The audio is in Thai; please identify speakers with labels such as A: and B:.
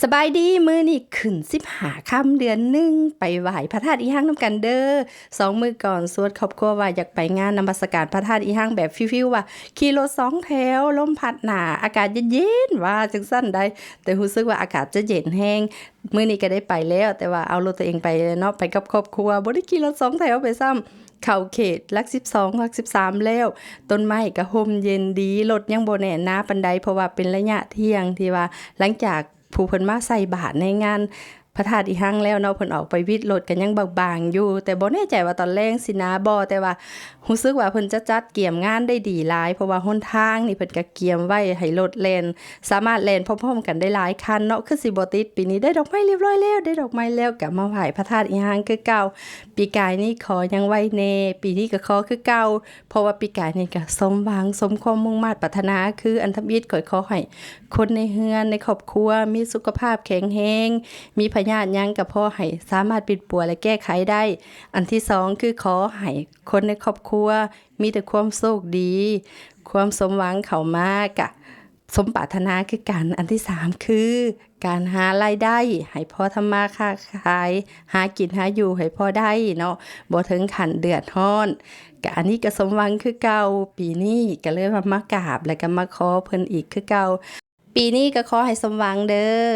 A: สบายดีมือนี่ขึ้น15 ค่ำเดือนหนึ่งไปไหว้พระธาตุอีหังน้ำกันเด้อ2 มื้อก่อนสวดครอบครัวว่าอยากไปงานนมัสการพระธาตุอีหังแบบฟิวๆว่าขี่รถ2 แถวลมพัดหนาอากาศเย็นๆว่าจังซั่นได้แต่รู้สึกว่าอากาศจะเย็นแฮงมื้อนี้ก็ได้ไปแล้วแต่ว่าเอารถตัวเองไปเนาะไปกับครอบครัวบ่ได้ขี่รถ2 แถวไปซ้ำเข้าเขตหลัก12หลัก13แล้วต้นไม้ก็ร่มเย็นดีรถยังบ่แน่นหนาปานใดเพราะว่าเป็นระยะเที่ยงที่ว่าหลังจากผู้เพิ่นมาใส่บาตรในงานพระธาตุอีหังแล้วเนาะเพิ่นออกไปวิดรถกันยังบางๆอยู่แต่บ่แน่ใจว่าตอนแรกสินะบ่แต่ว่ารู้สึกว่าเพิ่นจะจัดเกี่ยมงานได้ดีหลายเพราะว่าหนทางนี่เพิ่นก็เกี่ยมไว้ให้รถแล่นสามารถแล่นพร้อมๆกันได้หลายคันเนาะคือสิบ่ติดปีนี้ได้ดอกไม้เรียบร้อยแล้วได้ดอกไม้แล้วก็มาไหว้พระธาตุอีหังคือเก่าปีกายนี่ขอยังไว้แน่ปีนี้ก็ขอคือเก่าเพราะว่าปีกายนี่ก็สมหวังสมความมุ่งมั่นปรารถนาคืออันทำอิฐขอให้คนในเฮือนในครอบครัวมีสุขภาพแข็งแรงมีพยาธิหยังก็พอให้สามารถปิดปัวและแก้ไขได้อันที่2คือขอให้คนในครอบครัวมีแต่ความโชคดีความสมหวังเข้ามากะสมปรารถนาคือกันอันที่3คือการหารายได้ให้พอทำมาค้าขายหากินหาอยู่ให้พอได้เนาะบ่ถึงขั้นเดือดร้อนก็อันนี้ก็สมหวังคือเก่าปีนี้ก็เลยมากราบแล้วก็มาขอเพิ่นอีกคือเก่าปีนี้ก็ขอให้สมหวังเด้อ